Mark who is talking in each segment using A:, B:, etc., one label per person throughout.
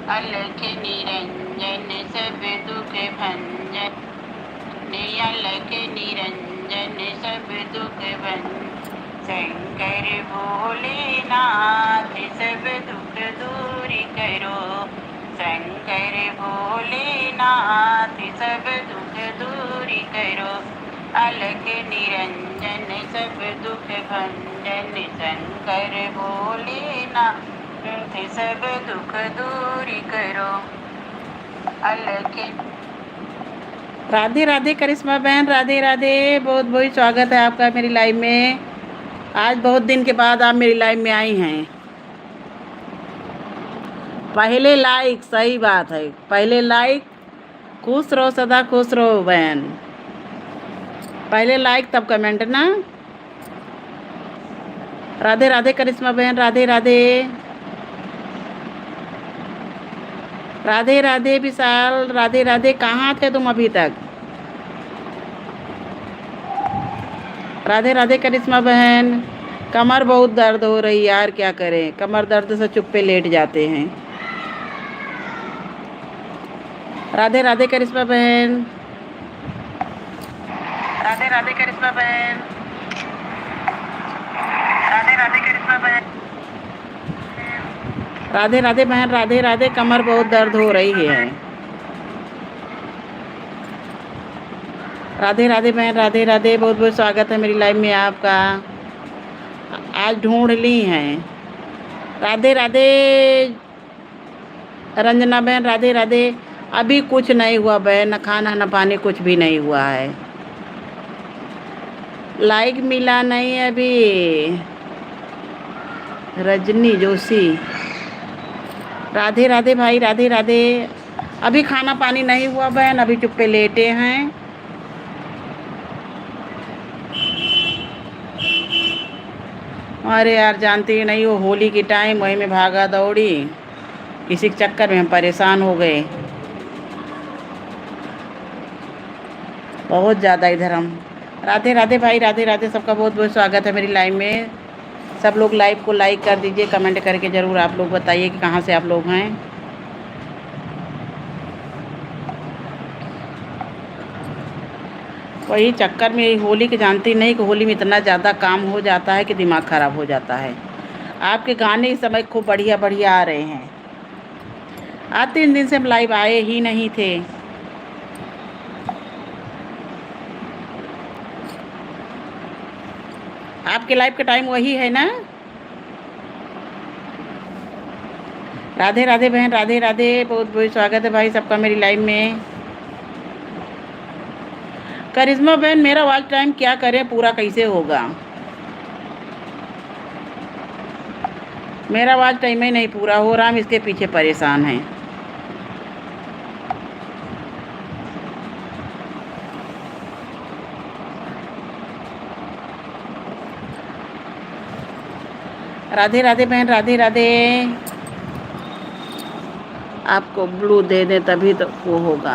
A: अलख निरंजन सब दुख भंजन, अलख निरंजन सब दुख भंजन। शंकर भोलेनाथ सब दुख दूर करो, शंकर भोलेनाथ सब दुख दूर करो। अलख निरंजन सब दुख भंजन, शंकर भोलेनाथ सब दुख दूर करो। अलख राधे राधे करिश्मा बहन, राधे राधे। बहुत बहुत स्वागत है आपका मेरी लाइव में। आज बहुत दिन के बाद आप मेरी लाइव में आई हैं। पहले लाइक, सही बात है, पहले लाइक। खुश रहो, सदा खुश रहो बहन। पहले लाइक तब कमेंट ना। राधे राधे करिश्मा बहन, राधे राधे। राधे राधे विशाल, राधे राधे। कहाँ थे तुम अभी तक? राधे राधे करिश्मा बहन। कमर बहुत दर्द हो रही यार, क्या करें, कमर दर्द से चुप पे लेट जाते हैं। राधे राधे करिश्मा बहन, राधे राधे करिश्मा बहन, राधे राधे करिश्मा बहन, राधे राधे बहन, राधे राधे। कमर बहुत दर्द हो रही है। राधे राधे बहन, राधे राधे। बहुत बहुत स्वागत है मेरी लाइव में आपका। आज ढूंढ ली हैं। राधे राधे रंजना बहन, राधे राधे। अभी कुछ नहीं हुआ बहन, न खाना न पानी, कुछ भी नहीं हुआ है। लाइक मिला नहीं अभी। रजनी जोशी, राधे राधे भाई, राधे राधे। अभी खाना पानी नहीं हुआ बहन, अभी चुप्पे लेटे हैं। अरे यार, जानती नहीं हो, होली की टाइम वही में भागा दौड़ी, इसी के चक्कर में हम परेशान हो गए बहुत ज़्यादा इधर हम। राधे राधे भाई, राधे राधे। सबका बहुत बहुत स्वागत है मेरी लाइव में। सब लोग लाइव को लाइक कर दीजिए, कमेंट करके ज़रूर आप लोग बताइए कि कहाँ से आप लोग हैं। वही चक्कर में होली के, जानती नहीं कि होली में इतना ज़्यादा काम हो जाता है कि दिमाग ख़राब हो जाता है। आपके गाने इस समय खूब बढ़िया बढ़िया आ रहे हैं। आज 3 दिन से हम लाइव आए ही नहीं थे। आपके लाइव का टाइम वही है ना? राधे राधे बहन, राधे राधे। बहुत बहुत स्वागत है भाई सबका मेरी लाइव में। करिश्मा बहन, मेरा वॉच टाइम क्या करें, पूरा कैसे होगा? मेरा वॉच टाइम ही नहीं पूरा हो रहा, हम इसके पीछे परेशान हैं। राधे राधे बहन, राधे राधे। आपको ब्लू दे दें तभी तो वो होगा।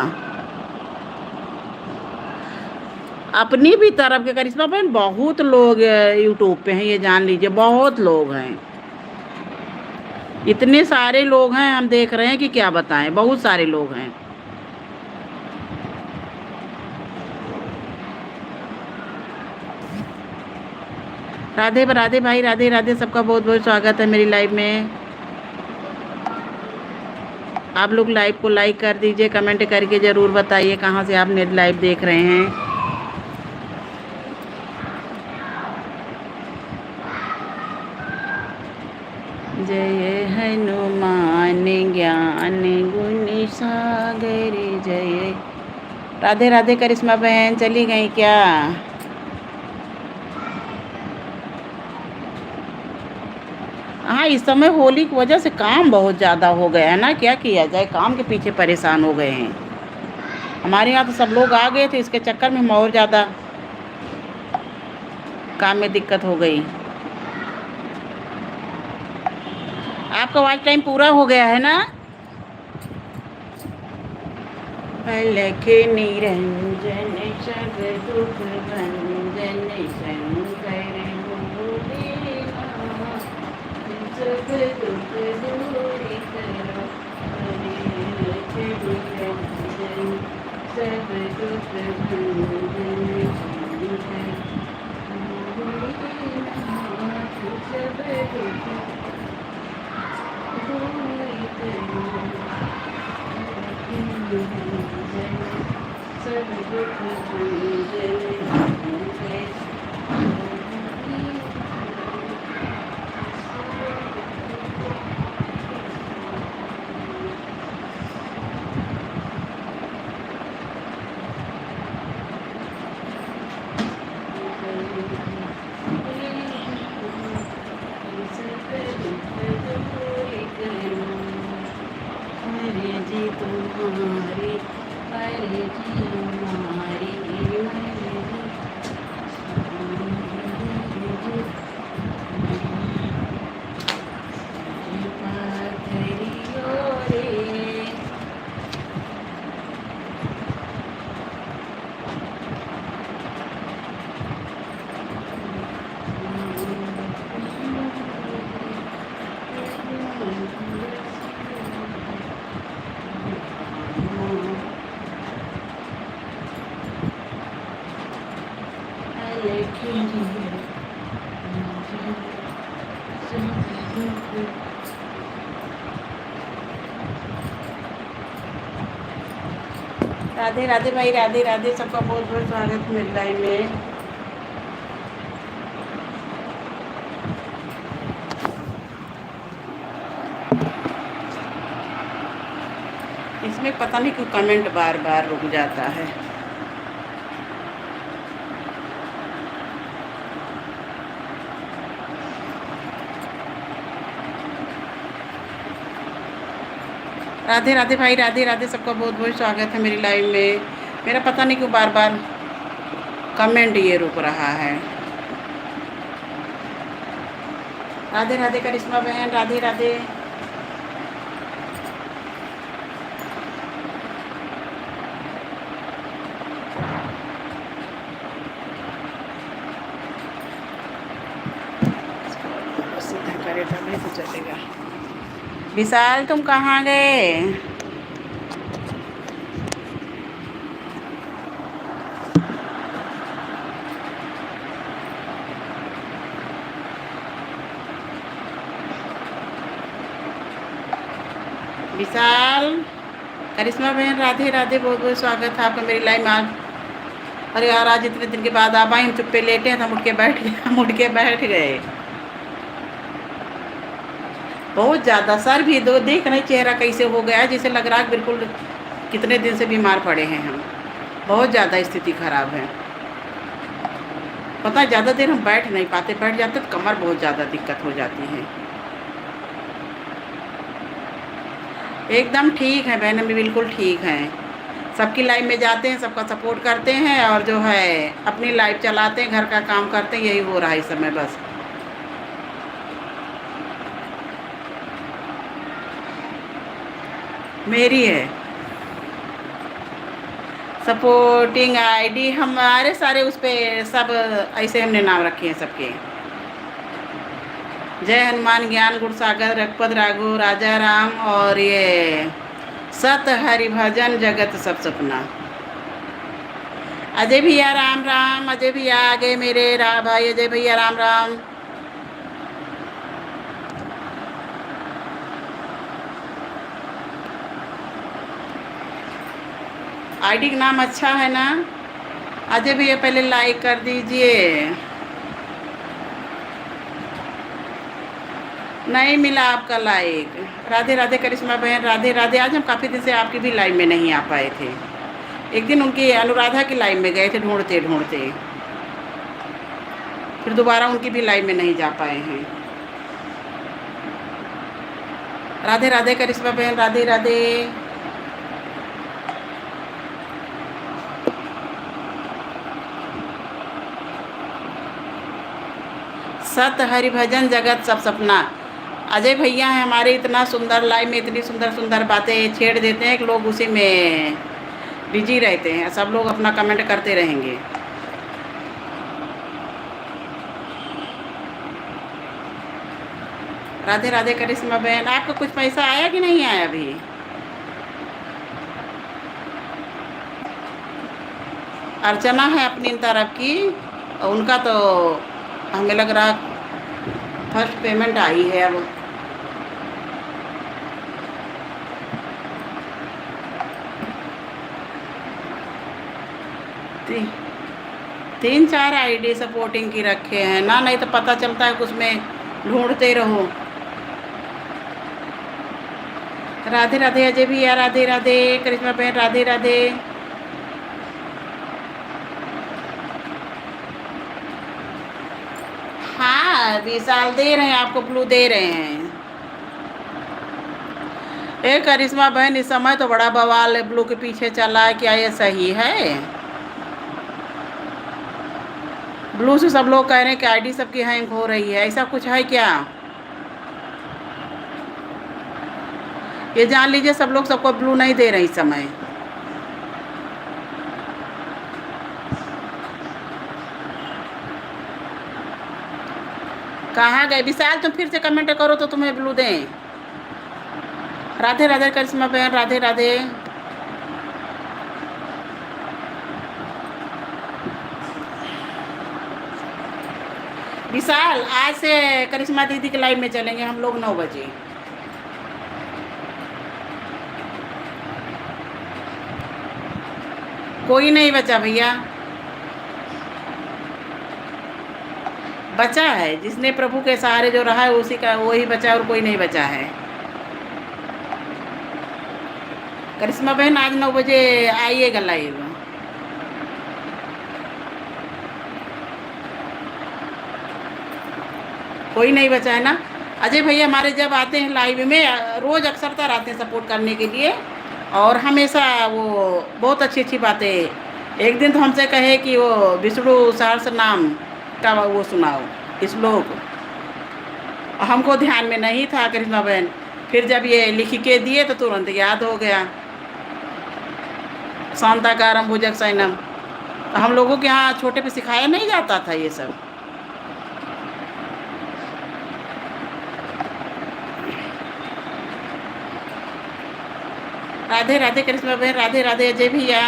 A: अपनी भी तरफ के करिश्मा बहन बहुत लोग यूट्यूब पे हैं, ये जान लीजिए, बहुत लोग हैं। इतने सारे लोग हैं, हम देख रहे हैं कि क्या बताएं, बहुत सारे लोग हैं। राधे राधे भाई, राधे राधे। सबका बहुत बहुत स्वागत है मेरी लाइव में। आप लोग लाइव को लाइक कर दीजिए, कमेंट करके ज़रूर बताइए कहाँ से आप मेरी लाइव देख रहे हैं। जय हनुमान ज्ञान गुण सागर जय। राधे राधे करिश्मा बहन, चली गई क्या? हाँ, इस समय होली की वजह से काम बहुत ज़्यादा हो गया है ना, क्या किया जाए, काम के पीछे परेशान हो गए हैं। हमारे यहाँ तो सब लोग आ गए थे, इसके चक्कर में हम और ज़्यादा काम में दिक्कत हो गई। आपका वॉच टाइम पूरा हो गया है ना? अलख निरंजन सब दुख भंजन, शंकर भोलेनाथ सब दुख दूर करो। राधे राधे भाई, राधे राधे, सबका बहुत बहुत स्वागत मेरे लाइव में। इसमें पता नहीं क्यों कमेंट बार बार रुक जाता है। राधे राधे भाई, राधे राधे, सबका बहुत बहुत स्वागत है मेरी लाइव में। मेरा पता नहीं क्यों बार बार कमेंट ये रुक रहा है। राधे राधे करिश्मा बहन, राधे राधे। सीधा करे तभी तो चलेगा। विशाल तुम कहाँ गए? विशाल, करिश्मा बहन, राधे राधे, बहुत बहुत स्वागत है आपका मेरी लाइव में आज। अरे यार, आज इतने दिन के बाद आप आई, हम चुप्पे लेटे हैं, हम उठ के बैठ गए, हम उठ के बैठ गए। बहुत ज़्यादा सर भी दो देख रहे, चेहरा कैसे हो गया है, जैसे लग रहा है बिल्कुल कितने दिन से बीमार पड़े हैं हम। बहुत ज़्यादा स्थिति खराब है। पता है, ज़्यादा देर हम बैठ नहीं पाते, बैठ जाते तो कमर बहुत ज़्यादा दिक्कत हो जाती है। एकदम ठीक है बहन, भी बिल्कुल ठीक हैं। सबकी लाइफ में जाते हैं, सबका सपोर्ट करते हैं और जो है अपनी लाइफ चलाते हैं, घर का काम करते हैं, यही हो रहा है इस समय बस। मेरी है सपोर्टिंग आईडी, हमारे सारे उस पर सब ऐसे हमने नाम रखे हैं सबके। जय हनुमान ज्ञान गुण सागर रघुपत राघु राजा राम, और ये सत हरि भजन जगत सब सपना। अजय भैया राम राम, अजय भैया आ गए मेरे भाई अजय भैया राम राम। आईडी का नाम अच्छा है ना अजय भैया? पहले लाइक कर दीजिए। नहीं मिला आपका लाइक। राधे राधे करिश्मा बहन, राधे राधे। आज हम काफ़ी दिन से आपकी भी लाइव में नहीं आ पाए थे। एक दिन उनकी अनुराधा की लाइव में गए थे ढूंढते ढूंढते, फिर दोबारा उनकी भी लाइव में नहीं जा पाए हैं। राधे राधे करिश्मा बहन, राधे राधे। सत हरि भजन जगत सब सपना। अजय भैया हैं हमारे, इतना सुंदर लाइव में इतनी सुंदर सुंदर बातें छेड़ देते हैं कि लोग उसी में बिजी रहते हैं। सब लोग अपना कमेंट करते रहेंगे। राधे राधे करिश्मा बहन, आपको कुछ पैसा आया कि नहीं आया अभी? अर्चना है अपनी तरफ की, उनका तो हमें लग रहा फर्स्ट पेमेंट आई है अब। ती, 3-4 आईडी सपोर्टिंग की रखे हैं ना, नहीं तो पता चलता है कि उसमें ढूंढते रहो। राधे राधे अजय भैया, राधे राधे करिश्मा बहन, राधे राधे। हाँ विशाल दे रहे हैं आपको, ब्लू दे रहे हैं। ए करिश्मा बहन, इस समय तो बड़ा बवाल है, ब्लू के पीछे चला है, क्या ये सही है? ब्लू से सब लोग कह रहे हैं कि आईडी सबकी हैंग हो रही है, ऐसा कुछ है क्या? ये जान लीजिए सब लोग सबको ब्लू नहीं दे रहे इस समय। कहाँ गए विशाल? तुम फिर से कमेंट करो तो तुम्हें ब्लू दें। राधे राधे करिश्मा बहन, राधे राधे। विशाल आज से करिश्मा दीदी के लाइव में चलेंगे हम लोग 9 बजे। कोई नहीं बचा भैया, बचा है जिसने प्रभु के सहारे जो रहा है उसी का वही बचा, और कोई नहीं बचा है। करिश्मा बहन आज 9 बजे आइएगा लाइव। कोई नहीं बचा है ना। अजय भैया हमारे जब आते हैं लाइव में रोज़ अक्सरतर आते हैं सपोर्ट करने के लिए, और हमेशा वो बहुत अच्छी अच्छी बातें। एक दिन तो हमसे कहे कि वो विष्णु सहस्र नाम का वो सुनाओ श्लोक, हमको ध्यान में नहीं था करिश्मा बहन, फिर जब ये लिख के दिए तो तुरंत याद हो गया। शांताकारम भुजग सैनम, तो हम लोगों के यहाँ छोटे पे सिखाया नहीं जाता था ये सब। राधे राधे करिश्मा बहन, राधे राधे अजय भैया।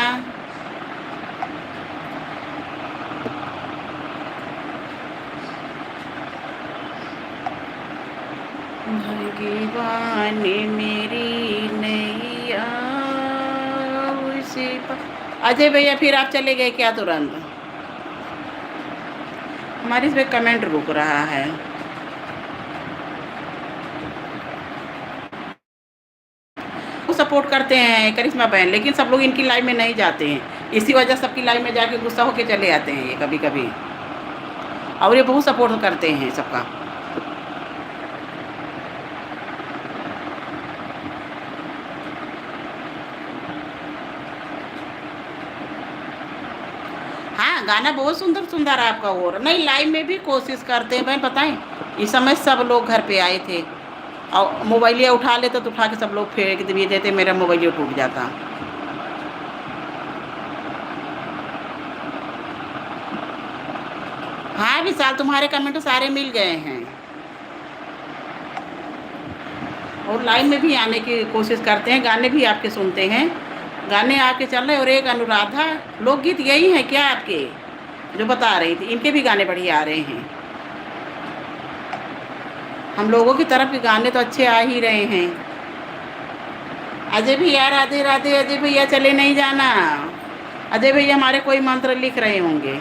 A: भगवान मेरी नैया उसी पर। अजय भैया फिर आप चले गए क्या तुरंत? हमारी इस पे कमेंट रुक रहा है। सपोर्ट करते हैं करिश्मा बहन, लेकिन सब लोग इनकी लाइव में नहीं जाते हैं, इसी वजह सबकी लाइव में जाके गुस्सा होके चले आते हैं ये कभी कभी, और ये बहुत सपोर्ट करते हैं सबका। हाँ गाना बहुत सुंदर सुंदर आपका हो रहा, नहीं लाइव में भी कोशिश करते हैं बहन, पता है इस समय सब लोग घर पे आए थे और मोबाइलिया उठा लेते तो उठा के सब लोग फेंक दिए देते, मेरा मोबाइलिया टूट जाता। हाँ विशाल तुम्हारे कमेंट सारे मिल गए हैं, और लाइव में भी आने की कोशिश करते हैं, गाने भी आपके सुनते हैं, गाने आपके चल रहे। और एक अनुराधा लोकगीत यही है क्या आपके जो बता रही थी, इनके भी गाने बढ़िया आ रहे हैं। हम लोगों की तरफ के गाने तो अच्छे आ ही रहे हैं। अजय भैया राधे राधे, अजय भैया चले नहीं जाना। अजय भैया हमारे कोई मंत्र लिख रहे होंगे।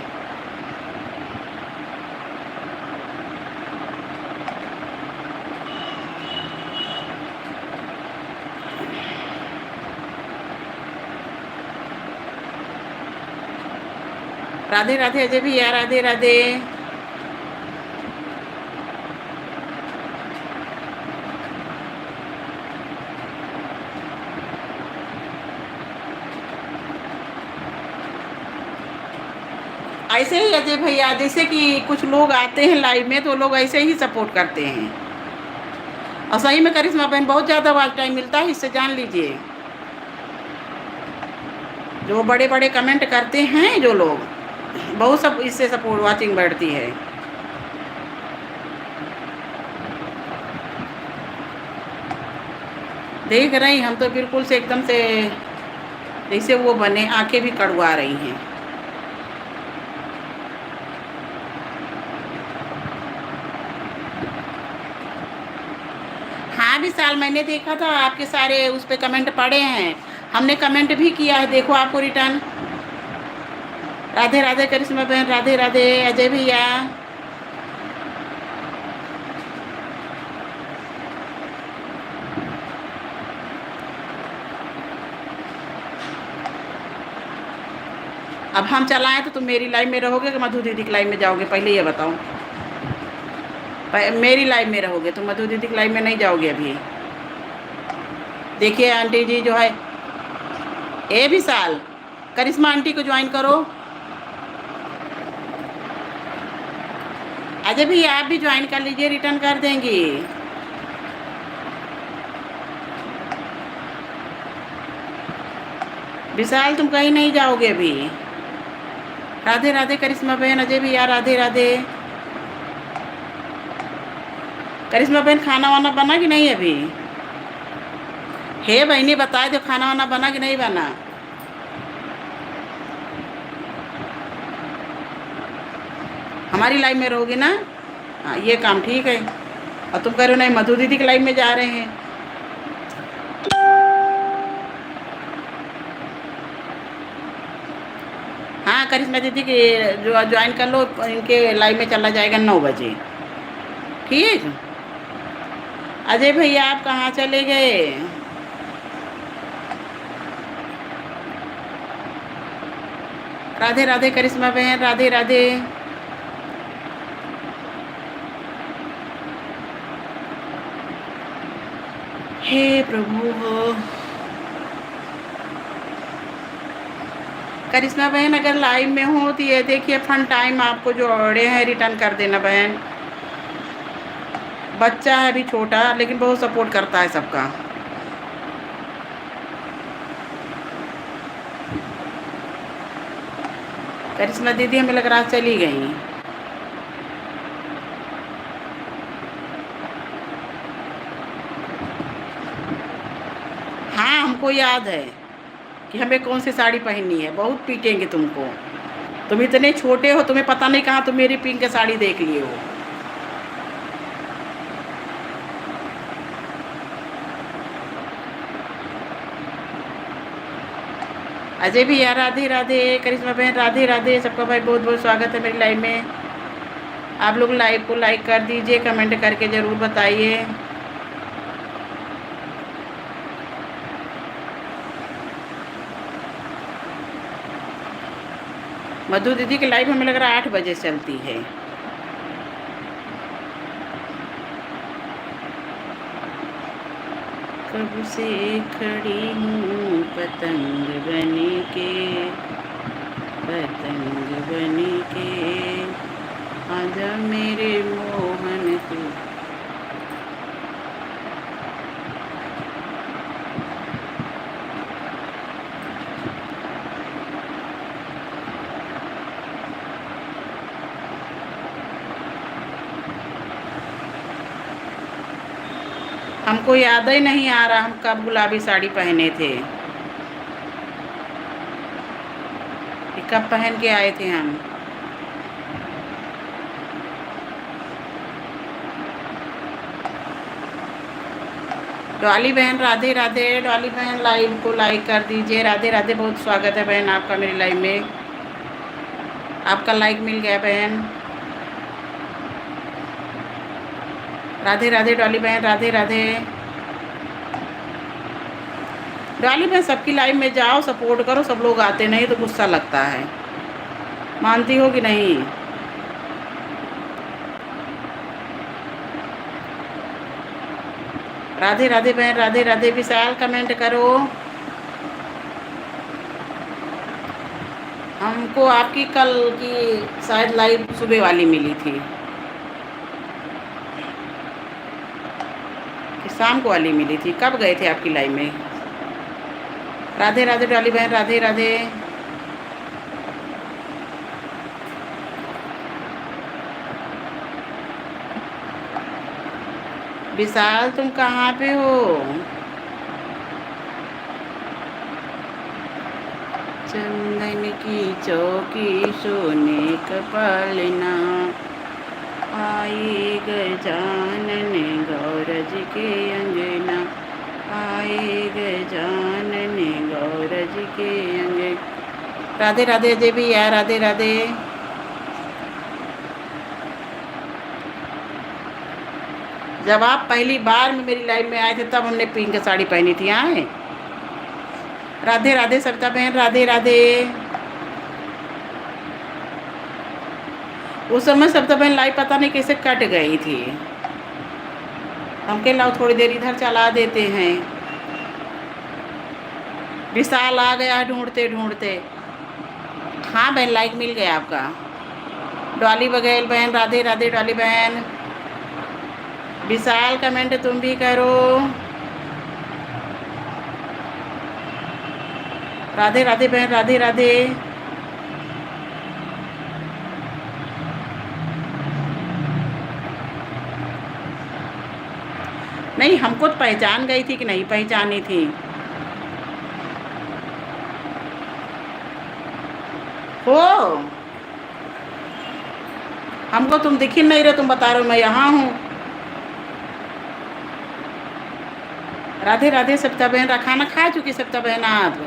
A: राधे राधे अजय भैया, राधे राधे। ऐसे ही अजय भैया, जैसे कि कुछ लोग आते हैं लाइव में तो लोग ऐसे ही सपोर्ट करते हैं, और सही में करिश्मा बहन बहुत ज़्यादा वॉच टाइम मिलता है, इससे जान लीजिए। जो बड़े बड़े कमेंट करते हैं जो लोग, बहुत सब इससे सपोर्ट वाचिंग बढ़ती है। देख रही हम तो बिल्कुल से एकदम से जैसे वो बने, आंखें भी कड़वा रही हैं। विशाल, मैंने देखा था आपके सारे उस पे कमेंट पड़े हैं, हमने कमेंट भी किया है, देखो आपको रिटर्न। राधे राधे करिश्मा बहन, राधे राधे अजय भैया। अब हम चलाएं तो तुम मेरी लाइव में रहोगे कि मधु दीदी की लाइव में जाओगे, पहले ये बताओ। मेरी लाइव में रहोगे, तुम मधु दीदी की लाइव में नहीं जाओगे अभी। देखिए आंटी जी जो है, ए विशाल, करिश्मा आंटी को ज्वाइन करो। अजय भैया आप भी ज्वाइन कर लीजिए, रिटर्न कर देंगी। विशाल तुम कहीं नहीं जाओगे अभी। राधे राधे करिश्मा बहन, अजय भैया राधे राधे। करिश्मा बहन खाना वाना बना कि नहीं अभी? हे बहनी बताए दो, खाना वाना बना कि नहीं बना? हमारी लाइव में रहोगे ना? हाँ ये काम ठीक है। और तुम कह रहे हो नहीं मधु दीदी की लाइव में जा रहे हैं। हाँ करिश्मा दीदी की जो ज्वाइन कर लो, इनके लाइव में चला जाएगा 9 बजे, ठीक। अजय भैया आप कहाँ चले गए? राधे राधे करिश्मा बहन, राधे राधे। हे प्रभु हो। करिश्मा बहन अगर लाइव में हो तो ये देखिए फन टाइम आपको जो ऑर्डर है रिटर्न कर देना बहन। बच्चा है अभी छोटा, लेकिन बहुत सपोर्ट करता है सबका। करिश्मा दीदी हमें लग रहा चली गई। हाँ हमको याद है कि हमें कौन सी साड़ी पहननी है, बहुत पीटेंगे तुमको। तुम इतने छोटे हो, तुम्हें पता नहीं कहाँ तुम मेरी पिंक साड़ी देख लिए हो। अजय भैया राधे राधे, करिश्मा बहन राधे राधे, सबका भाई बहुत बहुत स्वागत है मेरी लाइव में। आप लोग लाइव को लाइक कर दीजिए, कमेंट करके ज़रूर बताइए। मधु दीदी की लाइव हमें लग रहा है 8 बजे चलती है। कब से खड़ी हूँ पतंग बने के, पतंग बने के, आजा मेरे मोहन को। हमको याद ही नहीं आ रहा हम कब गुलाबी साड़ी पहने थे, कब पहन के आए थे हम। डॉली बहन राधे राधे, डॉली बहन लाइव को लाइक कर दीजिए, राधे राधे, बहुत स्वागत है बहन आपका मेरी लाइव में। आपका लाइक मिल गया बहन। राधे राधे डॉली बहन, राधे राधे। डॉली बहन सबकी लाइव में जाओ, सपोर्ट करो, सब लोग आते नहीं तो गुस्सा लगता है, मानती हो कि नहीं? राधे राधे बहन, राधे राधे। विशाल कमेंट करो। हमको आपकी कल की शायद लाइव सुबह वाली मिली थी, शाम को वाली मिली थी। कब गए थे आपकी लाइव में? राधे राधे डॉली बहन, राधे राधे। विशाल तुम कहाँ पे हो? चंदन की चौकी सोने कपालना, आई गजानन गौरज के अंजनी। आए गजानन गौरज के अंगे। राधे राधे अजय भैया, राधे राधे। जब आप पहली बार में मेरी लाइफ में आए थे तब हमने पिंक साड़ी पहनी थी। आए राधे राधे सविता बहन, राधे राधे। उस समय सविता बहन लाइव पता नहीं कैसे कट गई थी। हम के लाओ थोड़ी देर इधर चला देते हैं। विशाल आ गया ढूंढते ढूंढते। हाँ बहन लाइक मिल गया आपका। डॉली बघेल बहन, राधे राधे डॉली बहन। विशाल कमेंट तुम भी करो। राधे राधे बहन, राधे राधे। नहीं हमको तो पहचान गई थी कि नहीं पहचानी थी। हो हमको तुम दिख ही नहीं रहे, तुम बता रहे हो मैं यहाँ हूँ। राधे राधे सविता बहन। खाना खा चुकी सविता बहन आप?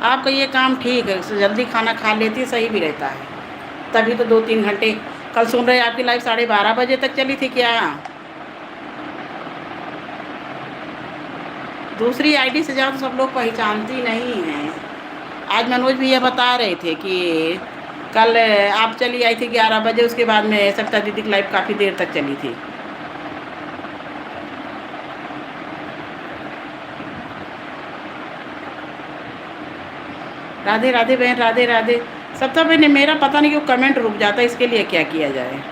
A: आपका ये काम ठीक है, जल्दी खाना खा लेती सही भी रहता है। तभी तो 2-3 घंटे। कल सुन रहे आपकी लाइव 12:30 बजे तक चली थी क्या? दूसरी आईडी से जाओ तो सब लोग पहचानती नहीं हैं। आज मनोज भैया बता रहे थे कि कल आप चली आई थी 11 बजे, उसके बाद में सविता दीदी की लाइव काफ़ी देर तक चली थी। राधे राधे बहन, राधे राधे। सविता बहन मेरा पता नहीं क्यों कमेंट रुक जाता है, इसके लिए क्या किया जाए।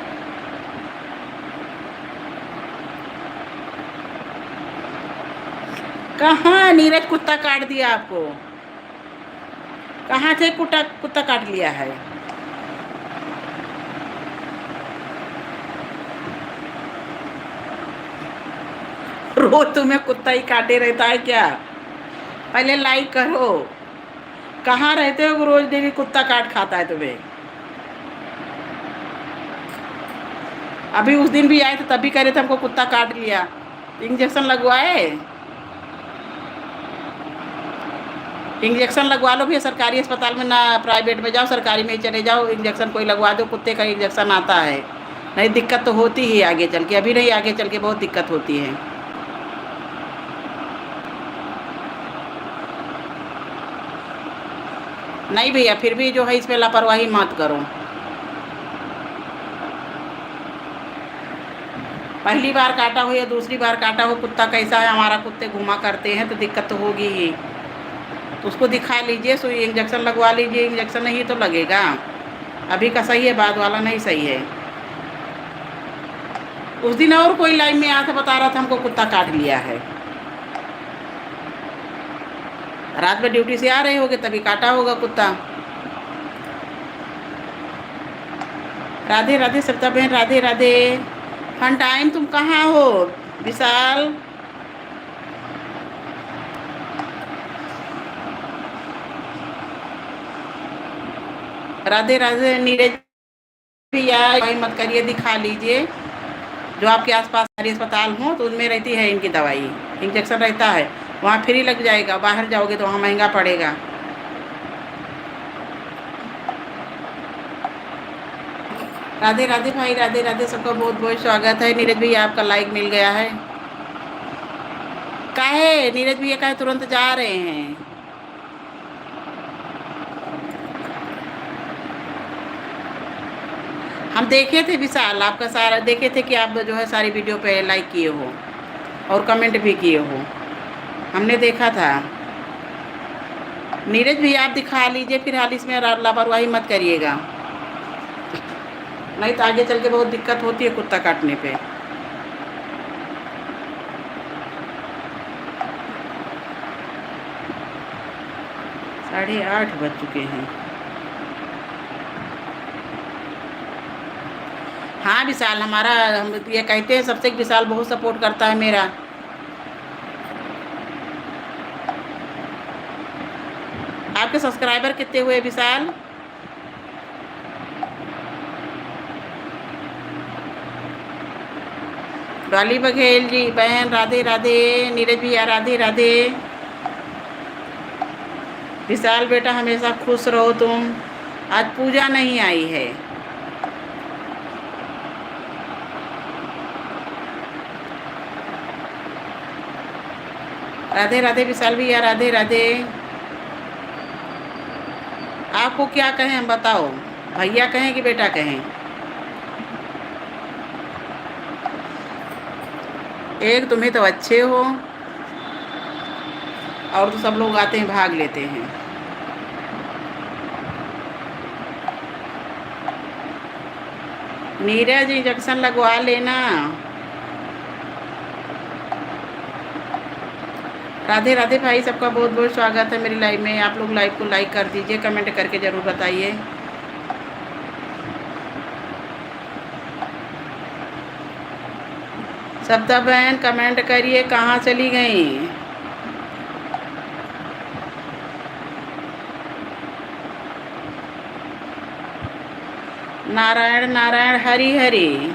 A: कहाँ नीरज कुत्ता काट दिया आपको? कहाँ थे कुत्ता काट लिया है? रोज तुम्हें कुत्ता ही काटे रहता है क्या? पहले लाइक करो। कहाँ रहते हो रोज डेली कुत्ता काट खाता है तुम्हें? अभी उस दिन भी आए थे तभी कह रहे थे हमको कुत्ता काट लिया। इंजेक्शन लगवाए? इंजेक्शन लगवा लो भैया सरकारी अस्पताल में, ना प्राइवेट में जाओ, सरकारी में ही चले जाओ। इंजेक्शन कोई लगवा दो, कुत्ते का इंजेक्शन आता है। नहीं दिक्कत तो होती ही आगे चल के, अभी नहीं आगे चल के बहुत दिक्कत होती है। नहीं भैया फिर भी जो है इसमें लापरवाही मत करो। पहली बार काटा हो या दूसरी बार काटा हो, कुत्ता कैसा है हमारा, कुत्ते घुमा करते हैं तो दिक्कत तो होगी ही। तो उसको दिखा लीजिए, सुई इंजेक्शन लगवा लीजिए। इंजेक्शन नहीं तो लगेगा। अभी का सही है, बाद वाला नहीं सही है। उस दिन और कोई लाइन में आया था बता रहा था हमको कुत्ता काट लिया है। रात में ड्यूटी से आ रहे होगे तभी काटा होगा कुत्ता। राधे राधे सविता बहन, राधे राधे। फन टाइम तुम कहाँ हो विशाल? राधे राधे नीरज भैया मत करिए, दिखा लीजिए। जो आपके आसपास सारी अस्पताल हों तो उनमें रहती है इनकी दवाई, इंजेक्शन रहता है। वहाँ फ्री लग जाएगा, बाहर जाओगे तो वहाँ महंगा पड़ेगा। राधे राधे भाई, राधे राधे। सबका बहुत बहुत स्वागत है। नीरज भैया आपका लाइक मिल गया है। काहे नीरज भैया काहे तुरंत जा रहे हैं? हम देखे थे विशाल आपका सारा, देखे थे कि आप जो है सारी वीडियो पे लाइक किए हो और कमेंट भी किए हो, हमने देखा था। नीरज भैया आप दिखा लीजिए फिर हाल, इसमें लापरवाही मत करिएगा, नहीं तो आगे चल के बहुत दिक्कत होती है कुत्ता काटने पे। साढ़े 8 बज चुके हैं। हाँ विशाल हमारा, हम ये कहते हैं सबसे विशाल बहुत सपोर्ट करता है मेरा। आपके सब्सक्राइबर कितने हुए विशाल? डॉली बघेल जी बहन राधे राधे। नीरज भैया राधे राधे। विशाल बेटा हमेशा खुश रहो तुम। आज पूजा नहीं आई है। राधे राधे विशाल भैया राधे राधे। आपको क्या कहें हम बताओ, भैया कहें कि बेटा कहें? एक तुम्हें तो अच्छे हो और तो सब लोग आते हैं भाग लेते हैं। नीरज इंजेक्शन लगवा लेना। राधे राधे भाई, सबका बहुत बहुत स्वागत है मेरी लाइव में। आप लोग लाइव को लाइक कर दीजिए, कमेंट करके ज़रूर बताइए। सप्ता बहन कमेंट करिए, कहाँ चली गई? नारायण नारायण हरि हरि।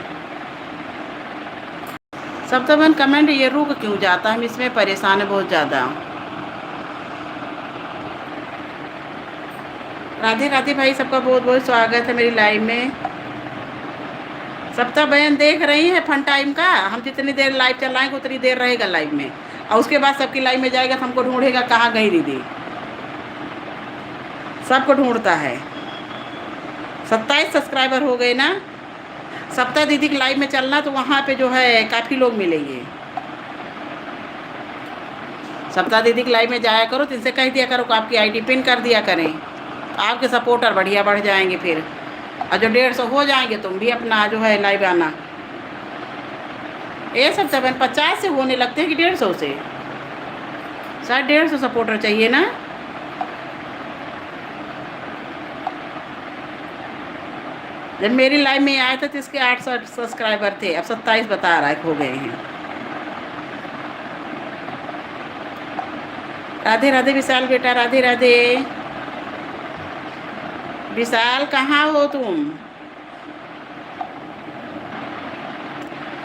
A: सप्ता बहन कमेंट ये रुक क्यों जाता है? हम इसमें परेशान है बहुत ज़्यादा। राधे राधे भाई, सबका बहुत बहुत स्वागत है मेरी लाइव में। सप्ता बहन देख रही है फन टाइम का, हम जितनी देर लाइव चलाएंगे उतनी देर रहेगा लाइव में, और उसके बाद सबकी लाइव में जाएगा तो हमको ढूंढेगा कहाँ गई दीदी। सबको ढूंढता है। 27 सब्सक्राइबर हो गए ना। सप्ता दीदी की लाइव में चलना तो वहाँ पे जो है काफ़ी लोग मिलेंगे। सप्ता दीदी की लाइव में जाया करो तो इनसे कह दिया करो कि आपकी आईडी पिन कर दिया करें, आपके सपोर्टर बढ़िया बढ़ जाएंगे फिर। और जो 150 हो जाएंगे तुम भी अपना जो है लाइव आना। ये सब तब 50 से होने लगते हैं कि 150 से? शायद 150 सपोर्टर चाहिए ना। जब मेरी लाइव में आए थे तो इसके 8 सब्सक्राइबर थे, अब 27 बता रहा है हो गए हैं। राधे राधे विशाल बेटा राधे राधे। विशाल कहाँ हो तुम?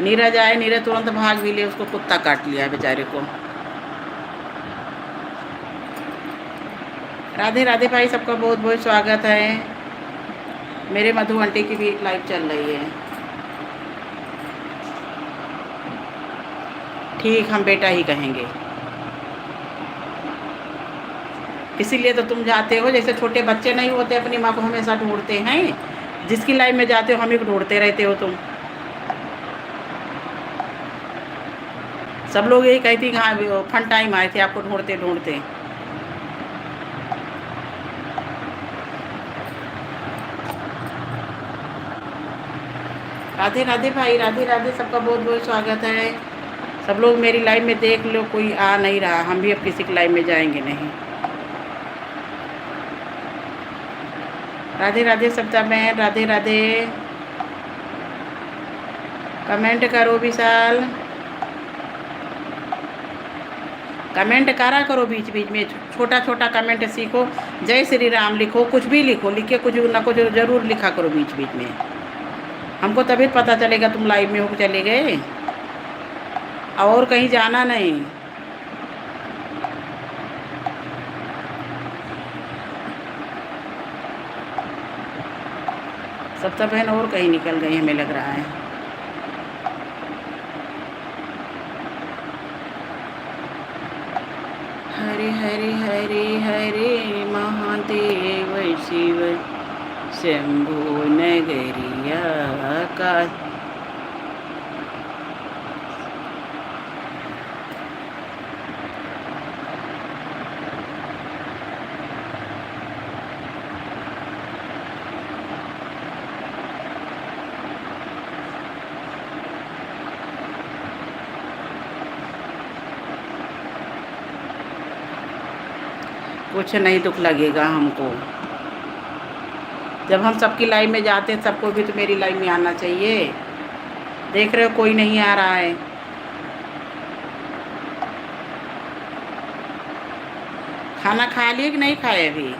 A: नीरज आए, नीरज तुरंत भाग भी ले, उसको कुत्ता काट लिया है बेचारे को। राधे राधे भाई, सबका बहुत बहुत स्वागत है। मेरे मधु आंटी की भी लाइव चल रही है। ठीक, हम बेटा ही कहेंगे, इसीलिए तो तुम जाते हो। जैसे छोटे बच्चे नहीं होते अपनी माँ को हमेशा ढूंढते हैं, जिसकी लाइफ में जाते हो हम ही को ढूंढते रहते हो तुम। सब लोग यही कहती हाँ फन टाइम आए थे आपको ढूंढते ढूंढते। राधे राधे भाई राधे राधे, सबका बहुत बहुत स्वागत है। सब लोग मेरी लाइव में देख लो, कोई आ नहीं रहा, हम भी अब किसी की लाइव में जाएंगे नहीं। राधे राधे सप्ता बहन राधे राधे। कमेंट करो विशाल, कमेंट करा करो बीच बीच में, छोटा छोटा कमेंट सीखो। जय श्री राम लिखो, कुछ भी लिखो, लिख के कुछ ना कुछ ज़रूर लिखा करो बीच बीच में, हमको तभी पता चलेगा तुम लाइव में हो चले गए, और कहीं जाना नहीं। सप्ता बहन और कहीं निकल गई हमें लग रहा है। हरे हरे हरे हरे महादेव शिव शंभो नगरिया का। कुछ नहीं दुख लगेगा हमको, जब हम सबकी लाइव में जाते हैं सबको भी तो मेरी लाइव में आना चाहिए। देख रहे हो कोई नहीं आ रहा है। खाना खा लिए कि नहीं खाए अभी?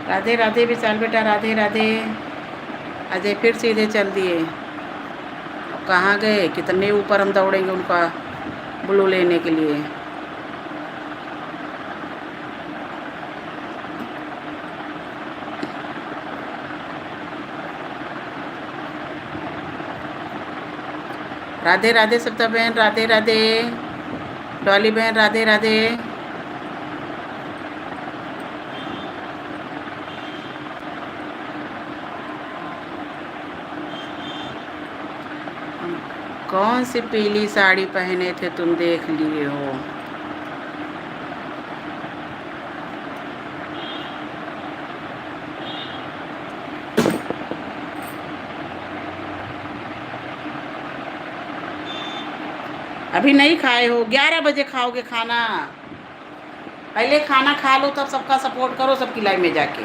A: राधे राधे विशाल बेटा, राधे राधे। अजय फिर सीधे चल दिए। अब कहाँ गए? कितने ऊपर हम दौड़ेंगे उनका ब्लू लेने के लिए। राधे राधे सप्ता बहन, राधे राधे। डॉली बहन, राधे राधे। कौन सी पीली साड़ी पहने थे तुम, देख लिए हो? अभी नहीं खाए हो? 11 बजे खाओगे खाना? पहले खाना खा लो, तब सबका सपोर्ट करो, सबकी लाइव में जाके।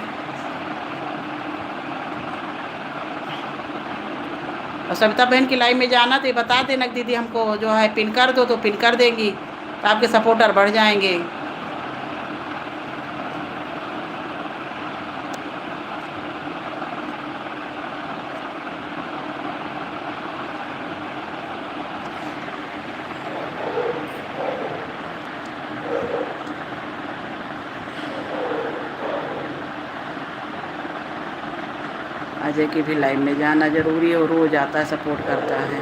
A: और सविता बहन की लाइव में जाना तो ये बता देना दीदी हमको जो है पिन कर दो, तो पिन कर देंगी तो आपके सपोर्टर बढ़ जाएंगे। अजय की भी लाइव में जाना जरूरी है, और रोज आता है, सपोर्ट करता है।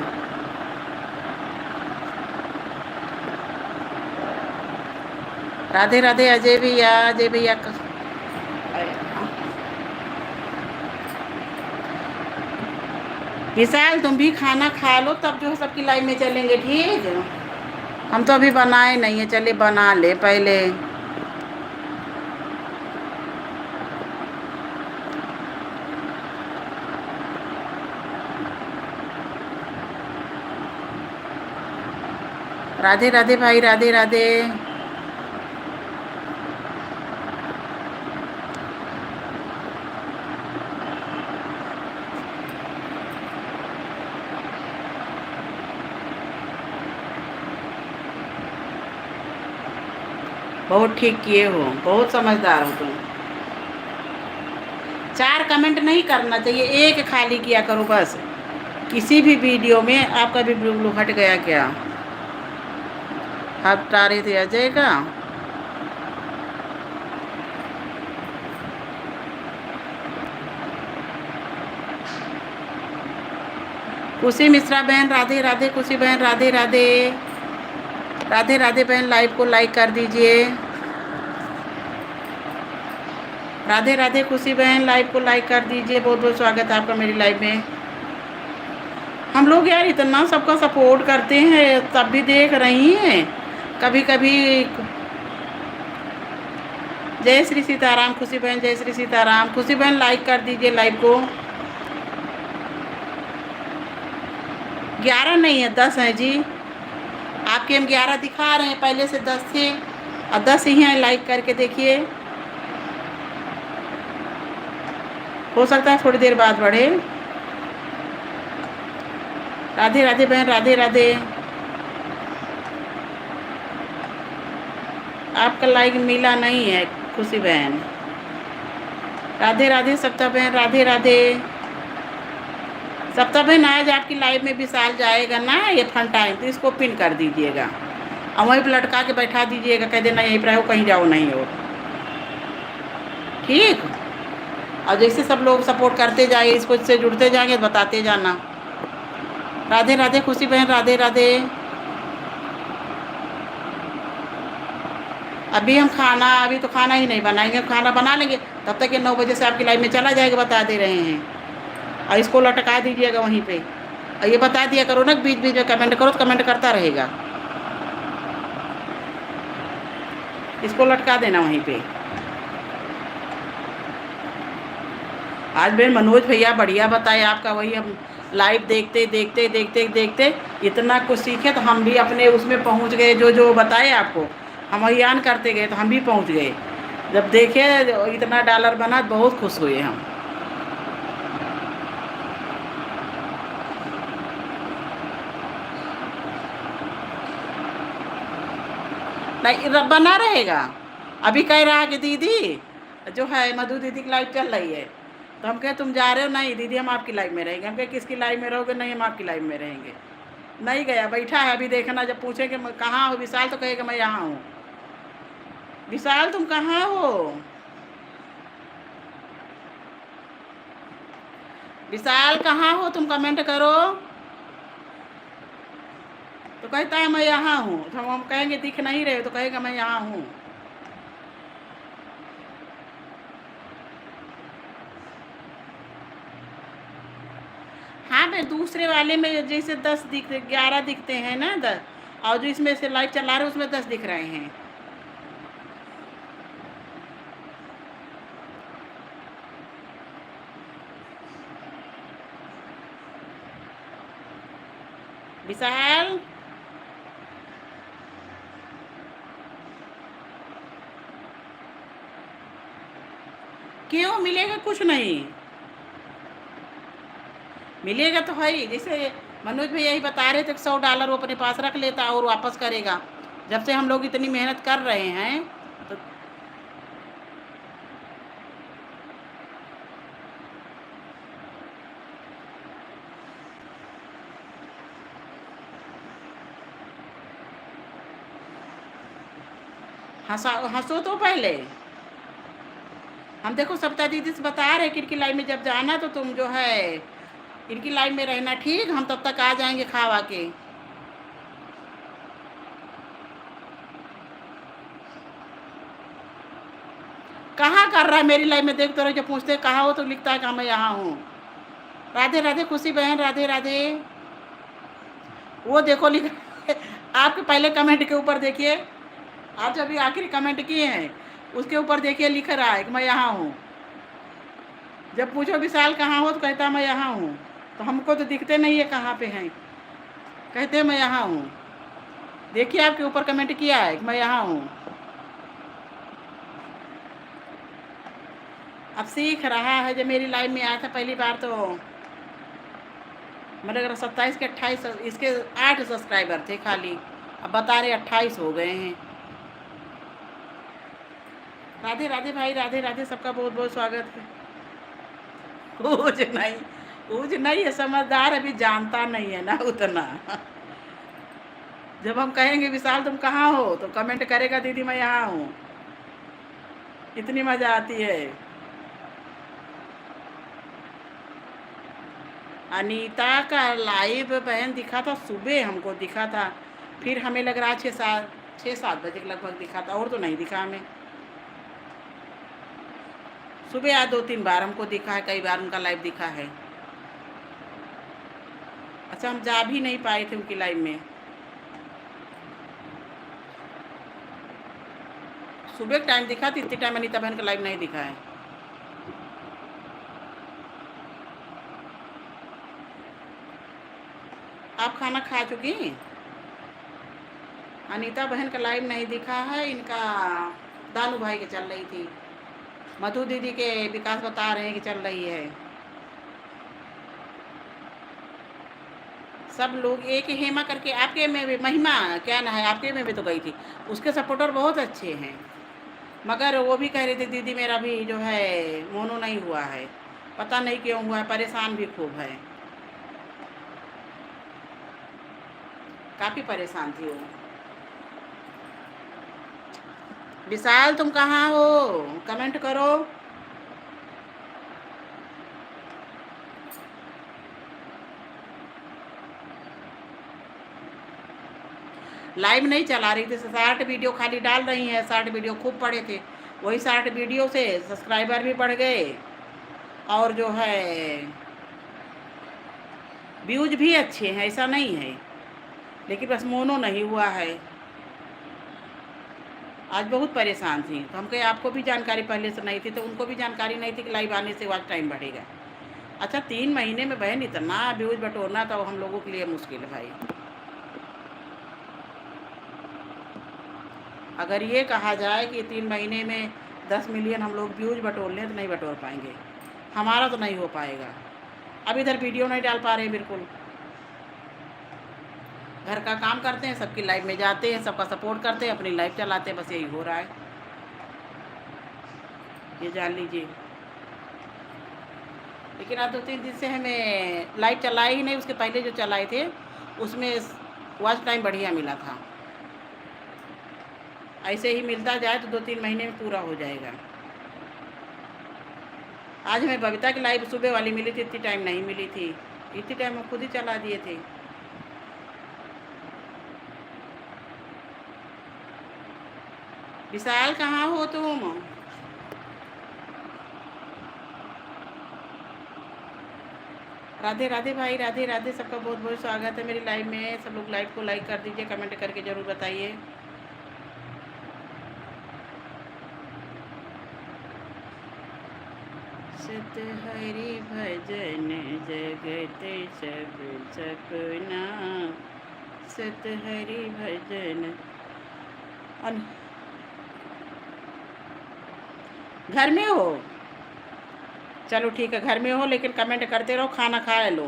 A: राधे राधे अजय भैया, अजय भैया। विशाल तुम भी खाना खा लो, तब जो है सबकी लाइव में चलेंगे, ठीक? हम तो अभी बनाए नहीं है, चले बना ले पहले। राधे राधे भाई, राधे राधे। बहुत ठीक किए हो, बहुत समझदार हो तुम। 4 कमेंट नहीं करना चाहिए, एक खाली किया करो बस। किसी भी वीडियो में आपका भी ब्लू हट गया क्या? हटा रहे थे अजय का। खुशी मिश्रा बहन, राधे राधे। खुशी बहन, राधे राधे। राधे राधे बहन, लाइव को लाइक कर दीजिए। राधे राधे खुशी बहन, लाइव को लाइक कर दीजिए। बहुत बहुत स्वागत है आपका मेरी लाइव में। हम लोग यार इतना सबका सपोर्ट करते हैं, तब भी देख रही हैं कभी कभी। जय श्री सीताराम खुशी बहन, जय श्री सीताराम। खुशी बहन लाइक कर दीजिए लाइव को। 11 नहीं है, 10 है जी। आपके हम 11 दिखा रहे हैं, पहले से 10 थे और 10 ही हैं। लाइक करके देखिए, हो सकता है थोड़ी देर बाद बढ़े। राधे राधे बहन, राधे राधे। आपका लाइक मिला नहीं है खुशी बहन। राधे राधे सप्ता बहन, राधे राधे। सप्ता बहन आज आपकी लाइव में विशाल जाएगा ना, ये फन टाइम, तो इसको पिन कर दीजिएगा और वहीं पर लटका के बैठा दीजिएगा, कह देना यहीं पर हो, कहीं जाओ नहीं हो, ठीक? और जैसे सब लोग सपोर्ट करते जाए, इसको इससे जुड़ते जाएंगे, बताते जाना। राधे राधे खुशी बहन, राधे राधे। अभी तो खाना ही नहीं बनाएंगे, खाना बना लेंगे तब तक ये 9 बजे से आपकी लाइव में चला जाएगा, बता दे रहे हैं। और इसको लटका दीजिएगा वहीं पे, और ये बता दिया करो ना बीच बीच में कमेंट करो, तो कमेंट करता रहेगा। इसको लटका देना वहीं पे। आज मेरे मनोज भैया बढ़िया बताए आपका, वही हम लाइव देखते देखते देखते देखते इतना कुछ सीखे, तो हम भी अपने उसमें पहुंच गए। जो जो बताए आपको हम अभियान करते गए, तो हम भी पहुंच गए। जब देखे इतना डॉलर बना, बहुत खुश हुए हम। नहीं बना रहेगा। अभी कह रहा कि दीदी जो है मधु दीदी की लाइव चल रही है, तो हम कहे तुम जा रहे हो? नहीं दीदी हम आपकी लाइव में रहेंगे। हम कहे किसकी लाइव में रहोगे? नहीं हम आपकी लाइव में रहेंगे। नहीं गया, बैठा है। अभी देखना, जब पूछेंगे कहाँ हो विशाल तो कहेगा मैं यहाँ हूँ। विशाल तुम कहाँ हो? विशाल कहाँ हो? तुम कमेंट करो। तो कहता है मैं यहाँ हूँ। तो हम कहेंगे दिख नहीं रहे, तो कहेगा मैं यहाँ हूँ। हाँ, मैं दूसरे वाले में जैसे 10 दिख 11 दिखते हैं ना 10, और जो इसमें से लाइव चला रहे उसमें 10 दिख रहे हैं। विशाल क्यों? मिलेगा कुछ नहीं, मिलेगा तो है ही। जैसे मनोज भाई यही बता रहे थे कि $100 वो अपने पास रख लेता और वापस करेगा। जब से हम लोग इतनी मेहनत कर रहे हैं तो हंसो तो पहले। हम देखो सप्ताह दीदी से बता रहे कि इनकी लाइन में जब जाना तो तुम जो है इनकी लाइन में रहना, ठीक? हम तब तक आ जाएंगे खावा के। कहाँ कर रहा है मेरी लाइन में? देख तो रहे, जब पूछते कहाँ हो तो लिखता है कि मैं यहाँ हूँ। राधे राधे खुशी बहन, राधे राधे। वो देखो लिख आपके पहले कमेंट के ऊपर देखिए, आप जब भी आखिरी कमेंट किए हैं उसके ऊपर देखिए लिख रहा है कि मैं यहाँ हूँ। जब पूछो विशाल कहाँ हो तो कहता है मैं यहाँ हूँ। तो हमको तो दिखते नहीं है कहाँ पे हैं, कहते हैं मैं यहाँ हूँ। देखिए आपके ऊपर कमेंट किया है कि मैं यहाँ हूँ। अब सीख रहा है। जब मेरी लाइफ में आया था पहली बार तो मेरे अगर 27 के 28 इसके 8 सब्सक्राइबर थे खाली, अब बता रहे 28 हो गए हैं। राधे राधे भाई, राधे राधे। सबका बहुत बहुत स्वागत है। कुछ नहीं है, समझदार अभी जानता नहीं है ना उतना। जब हम कहेंगे विशाल तुम कहाँ हो तो कमेंट करेगा दीदी मैं यहाँ हूँ। इतनी मज़ा आती है। अनीता का लाइव बहन दिखा था सुबह, हमको दिखा था। फिर हमें लग रहा 6-7 बजे के लगभग दिखा था, और तो नहीं दिखा हमें। सुबह आज 2-3 बार हमको दिखा है, कई बार उनका लाइव दिखा है। अच्छा, हम जा भी नहीं पाए थे उनकी लाइव में। सुबह टाइम दिखा थी, इतनी टाइम अनीता बहन का लाइव नहीं दिखा है। आप खाना खा चुकी? अनीता बहन का लाइव नहीं दिखा है। इनका दानू भाई के चल रही थी, मधु दीदी के विकास बता रहे हैं कि चल रही है। सब लोग एक हेमा करके आपके में भी, महिमा क्या ना है आपके में भी तो गई थी। उसके सपोर्टर बहुत अच्छे हैं, मगर वो भी कह रही थी दीदी मेरा भी जो है मोनो नहीं हुआ है, पता नहीं क्यों हुआ है, परेशान भी खूब है। काफ़ी परेशान थी वो। विशाल तुम कहाँ हो? कमेंट करो। लाइव नहीं चला रही थी, शॉर्ट वीडियो खाली डाल रही हैं। शॉर्ट वीडियो खूब पड़े थे, वही शॉर्ट वीडियो से सब्सक्राइबर भी बढ़ गए और जो है व्यूज भी अच्छे हैं, ऐसा नहीं है। लेकिन बस मोनो नहीं हुआ है। आज बहुत परेशान थी, तो हम कहे आपको भी जानकारी पहले से नहीं थी, तो उनको भी जानकारी नहीं थी कि लाइव आने से आज टाइम बढ़ेगा। अच्छा, 3 महीने में बहन इतना व्यूज बटोरना तो हम लोगों के लिए मुश्किल है भाई। अगर ये कहा जाए कि 3 महीने में 10 मिलियन हम लोग व्यूज बटोर लें तो नहीं बटोर पाएंगे, हमारा तो नहीं हो पाएगा। अब इधर वीडियो नहीं डाल पा रहे बिल्कुल। घर का काम करते हैं, सबकी लाइफ में जाते हैं, सबका सपोर्ट करते हैं, अपनी लाइफ चलाते हैं, बस यही हो रहा है। ये जान लीजिए। लेकिन आज 2-3 दिन से हमें लाइट चलाए ही नहीं, उसके पहले जो चलाए थे उसमें वॉच टाइम बढ़िया मिला था। ऐसे ही मिलता जाए तो 2-3 महीने में पूरा हो जाएगा। आज हमें बबीता की लाइव सुबह वाली मिली थी, इतनी टाइम नहीं मिली थी। इतनी टाइम हम खुद ही चला दिए थे। विशाल कहाँ हो तुम? राधे राधे भाई, राधे राधे। सबका बहुत बहुत स्वागत है मेरी लाइव में। सब लोग लाइव को लाइक कर दीजिए, कमेंट करके ज़रूर बताइए। सत हरि भजन जगत सब सपना, सत हरि भजन। घर में हो? चलो ठीक है, घर में हो लेकिन कमेंट करते रहो, खाना खा लो।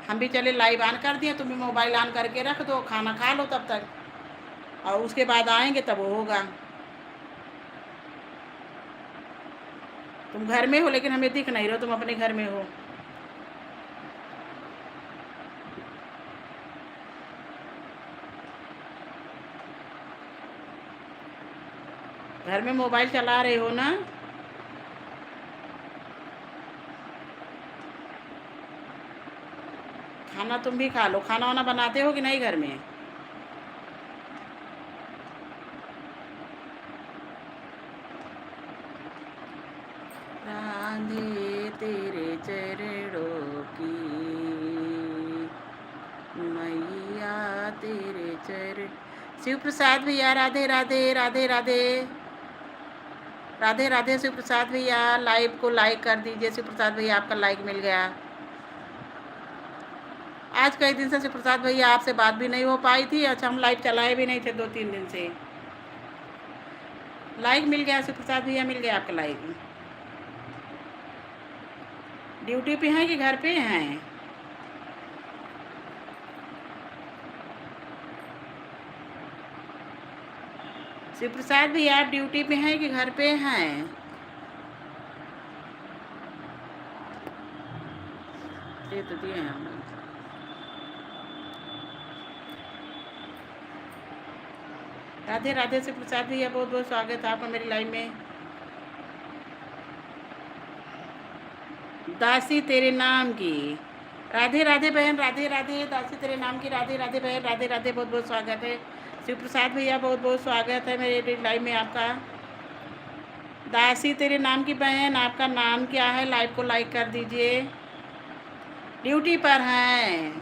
A: हम भी चले लाइव ऑन कर दिए, तुम भी मोबाइल ऑन करके रख दो, खाना खा लो तब तक, और उसके बाद आएंगे तब वो होगा। तुम घर में हो लेकिन हमें दिख नहीं रहो, तुम अपने घर में हो। घर में मोबाइल चला रहे हो ना? खाना तुम भी खा लो। खाना वाना बनाते हो कि नहीं घर में? राधे तेरे चरणों की मैया, तेरे चरण। शिव प्रसाद भैया राधे राधे, राधे राधे, राधे राधे। शिव प्रसाद भैया लाइव को लाइक कर दीजिए। शिव प्रसाद भैया आपका लाइक मिल गया। आज कई दिन से शिव प्रसाद भैया आपसे बात भी नहीं हो पाई थी। अच्छा, हम लाइव चलाए भी नहीं थे 2-3 दिन से। लाइक मिल गया शिव प्रसाद भैया, मिल गया आपका लाइक। ड्यूटी पे हैं कि घर पे हैं? शिव प्रसाद भैया आप ड्यूटी पे हैं कि घर पे हैं? ये तो दिए हैं हमने। राधे राधे शिव प्रसाद भैया, बहुत बहुत स्वागत है आपका मेरी लाइव में। दासी तेरे नाम की, राधे राधे बहन, राधे राधे। दासी तेरे नाम की, राधे राधे बहन, राधे राधे। बहुत बहुत स्वागत है शिव प्रसाद भैया, बहुत बहुत स्वागत है मेरे लाइव में आपका। दासी तेरे नाम की बहन, आपका नाम क्या है? लाइव को लाइक कर दीजिए। ड्यूटी पर हैं?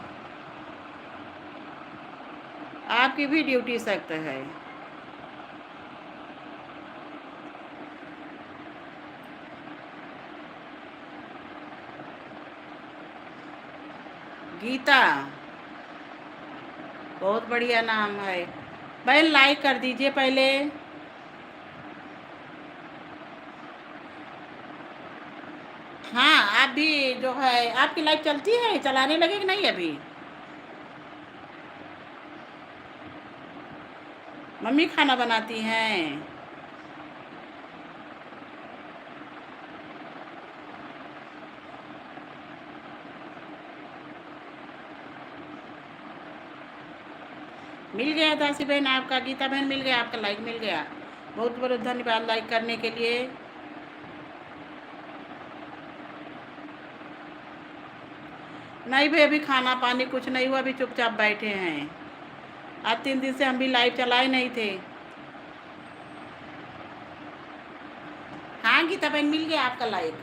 A: आपकी भी ड्यूटी सख्त है। गीता, बहुत बढ़िया नाम है बहन। लाइक कर दीजिए पहले। हाँ, आप भी जो है, आपकी लाइव चलती है, चलाने लगे कि नहीं अभी? मम्मी खाना बनाती हैं? मिल गया दासी बहन आपका, गीता बहन मिल गया आपका लाइक, मिल गया। बहुत बहुत धन्यवाद लाइक करने के लिए। नहीं भाई, अभी खाना पानी कुछ नहीं हुआ, अभी चुपचाप बैठे हैं। आज 3 दिन से हम भी लाइव चलाए नहीं थे। हाँ गीता बहन, मिल गया आपका लाइक।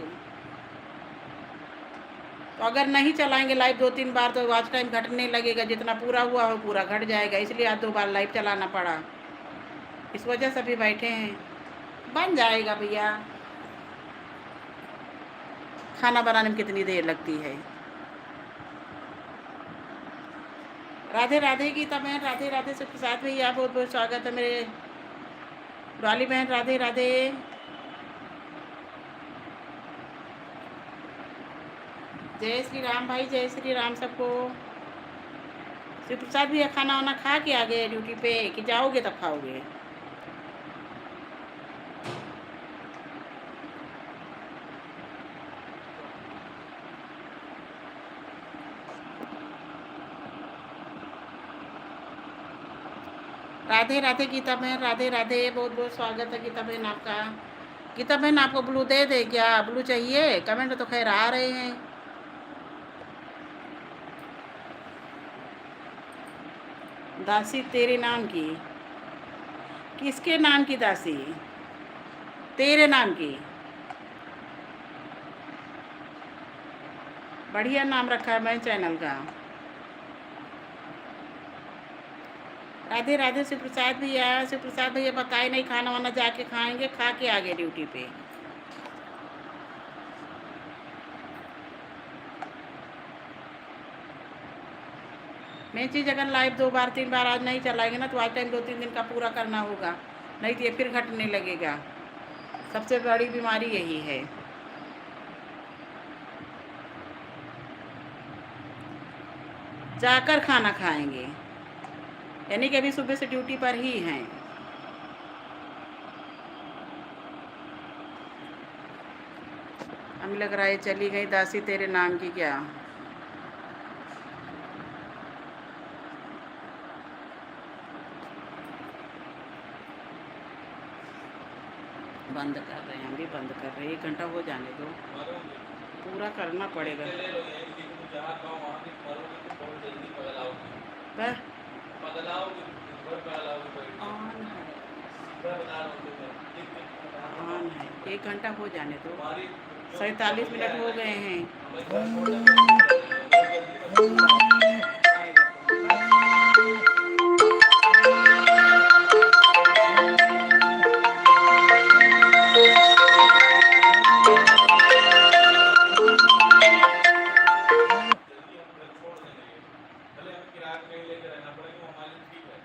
A: तो अगर नहीं चलाएंगे लाइव 2-3 बार तो वॉच टाइम घटने लगेगा, जितना पूरा हुआ हो पूरा घट जाएगा, इसलिए आज 2 बार लाइव चलाना पड़ा। इस वजह से अभी बैठे हैं। बन जाएगा भैया। खाना बनाने में कितनी देर लगती है? राधे राधे गीता बहन, राधे राधे। शिव प्रसाद भैया बहुत बहुत स्वागत है मेरे डॉली बहन, राधे राधे। जय श्री राम भाई, जय श्री राम सबको। शिव प्रसाद भैया खाना वाना खा के आ गए ड्यूटी पे कि जाओगे तब खाओगे? राधे राधे गीता बहन, राधे राधे, बहुत बहुत स्वागत है गीता बहन आपका। गीता बहन आपको ब्लू दे दे क्या? ब्लू चाहिए? कमेंट तो खैर आ रहे हैं। दासी तेरे नाम की? किसके नाम की दासी? तेरे नाम की? बढ़िया नाम रखा है मैं चैनल का। राधे राधे शिव प्रसाद भैया, शिव प्रसाद भैया बताए नहीं, खाना वाना जाके खाएंगे, खा के आ गए ड्यूटी पे। मेन चीज़ अगर लाइव 2 बार 3 बार आज नहीं चलाएंगे ना तो आज टाइम 2-3 दिन का पूरा करना होगा, नहीं तो ये फिर घटने लगेगा। सबसे बड़ी बीमारी यही है। जाकर खाना खाएंगे, यानी कि अभी सुबह से ड्यूटी पर ही हैं। हमें लग रहा है चली गई दासी तेरे नाम की क्या? बंद कर रहे हैं, हम भी बंद कर रहे हैं, 1 घंटा हो जाने दो, पूरा करना पड़ेगा। वह ऑन है, ऑन है, 1 घंटा हो जाने दो, 47 मिनट हो गए हैं। आएगा तो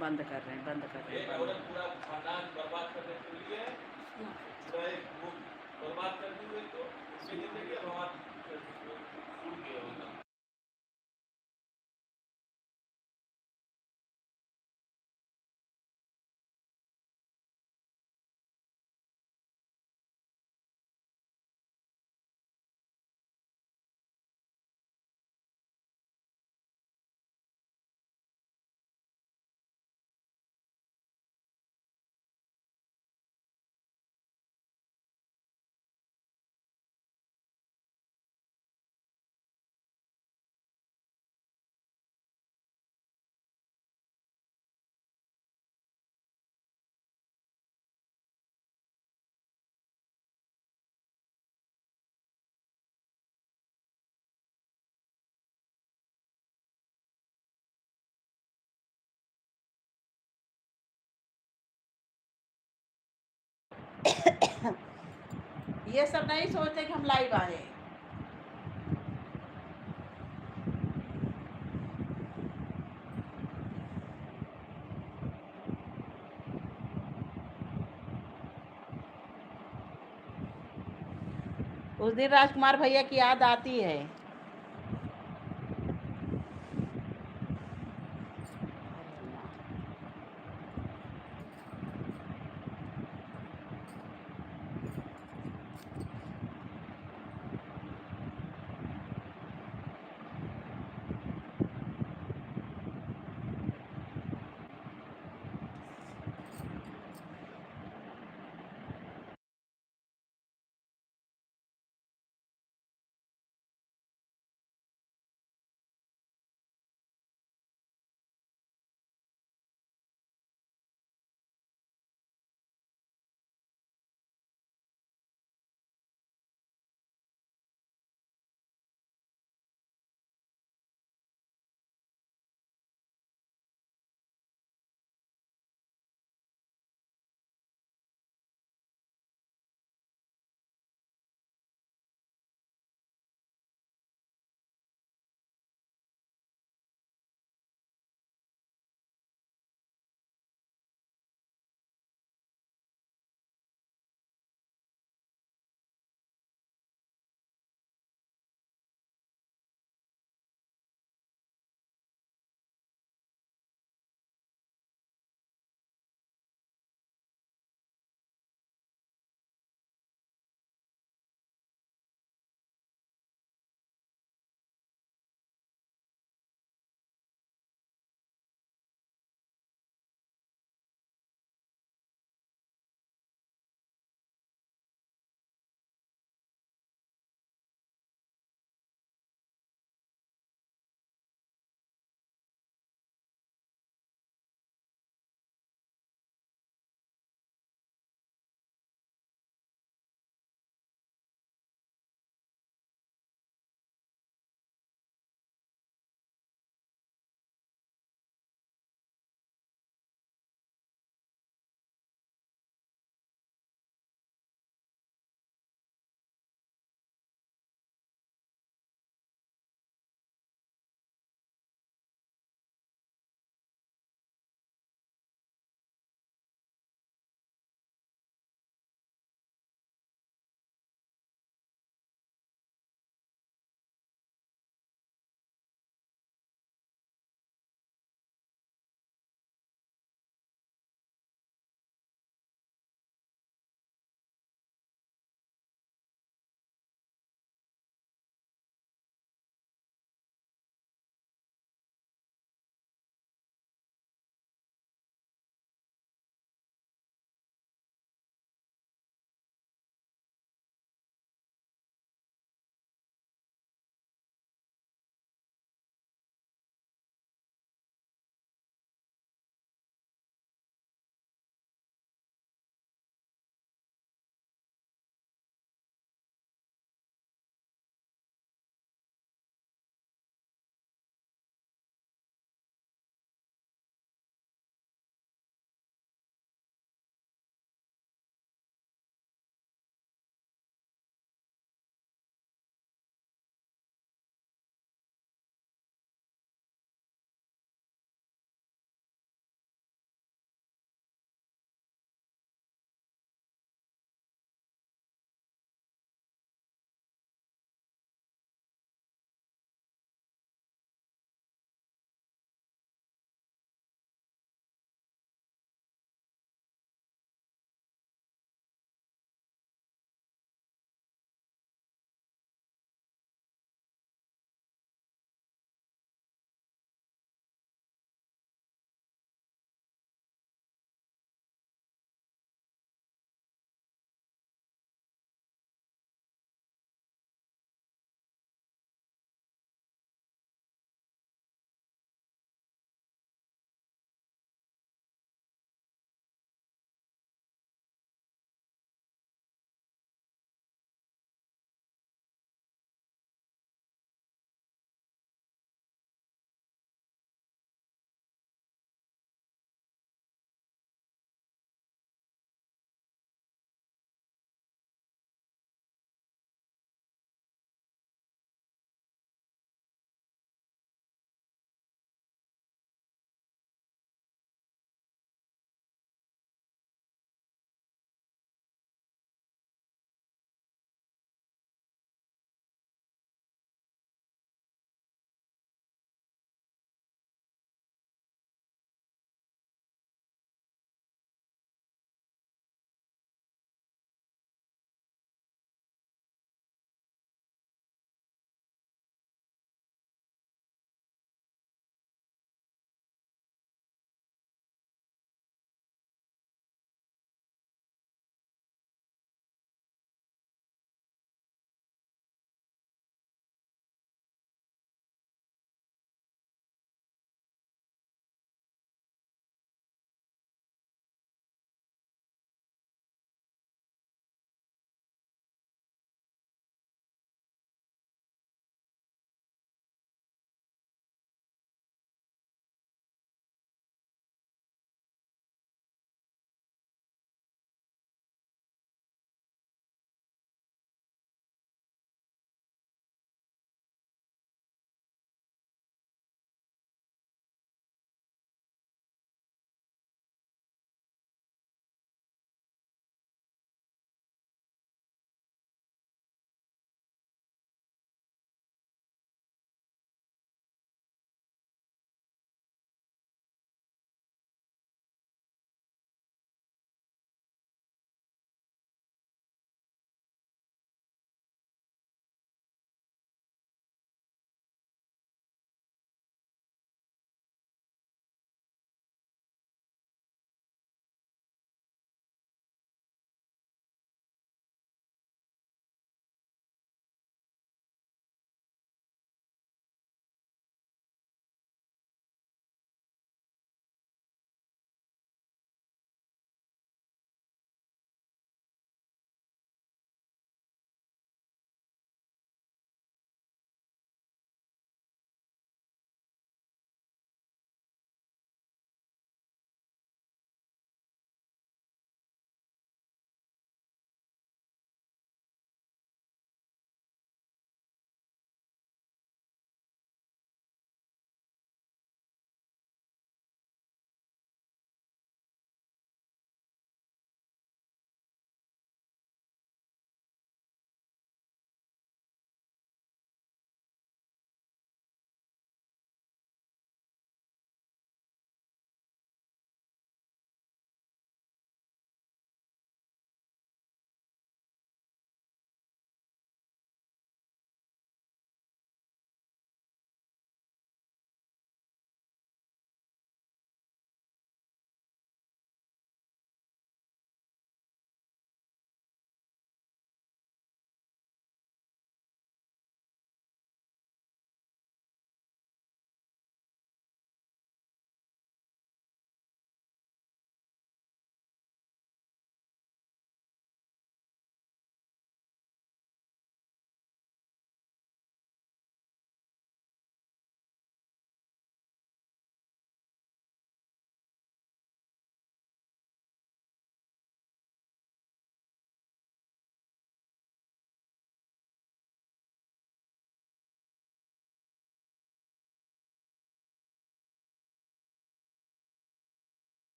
A: बंद कर रहे हैं, बंद कर रहे हैं, पूरा खानदान बर्बाद करने के लिए पूरा एक वो बर्बाद कर दी तो उसकी जिंदगी बर्बाद। ये सब नहीं सोचते कि हम लाइव आए। उस दिन राजकुमार भैया की याद आती है।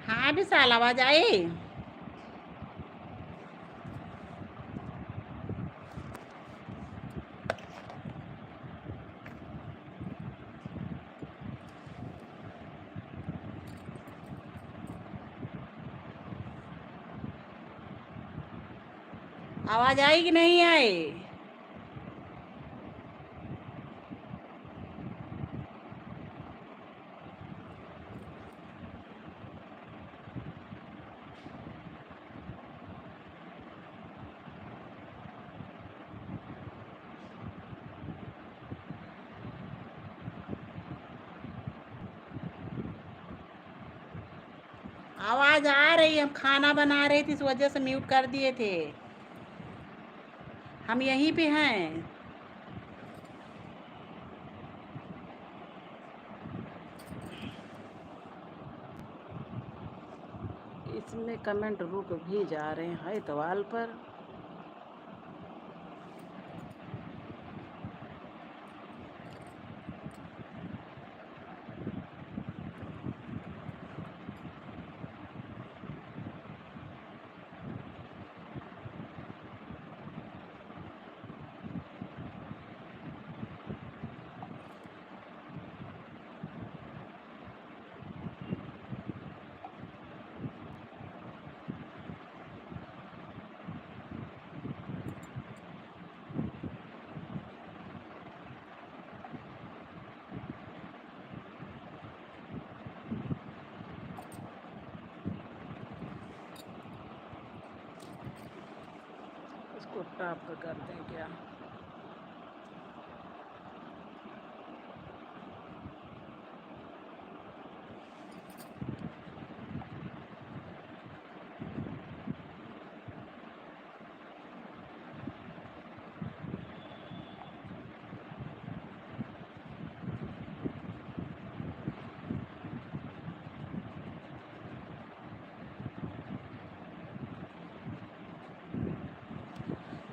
A: हाँ विशाल, आवाज़ आई? आवाज़ आई कि नहीं आई? आवाज़ आ रही है, हम खाना बना रहे थे इस वजह से म्यूट कर दिए थे। हम यहीं पे हैं। इसमें कमेंट रुक भी जा रहे हैं हाय तवाल पर। इसको टॉप पे करते हैं क्या?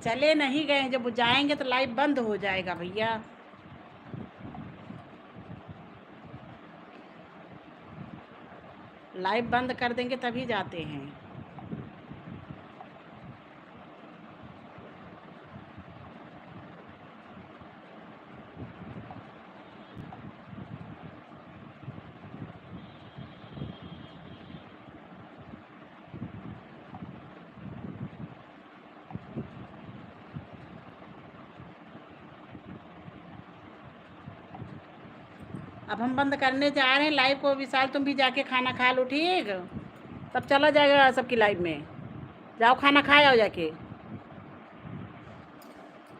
A: चले नहीं गए, जब वो जाएंगे तो लाइव बंद हो जाएगा भैया। लाइव बंद कर देंगे तभी जाते हैं। अब हम बंद करने जा रहे हैं लाइव को। विशाल तुम भी जाके खाना खा लो, ठीक? तब चला जाएगा सबकी लाइव में। जाओ खाना खाए आओ जाके।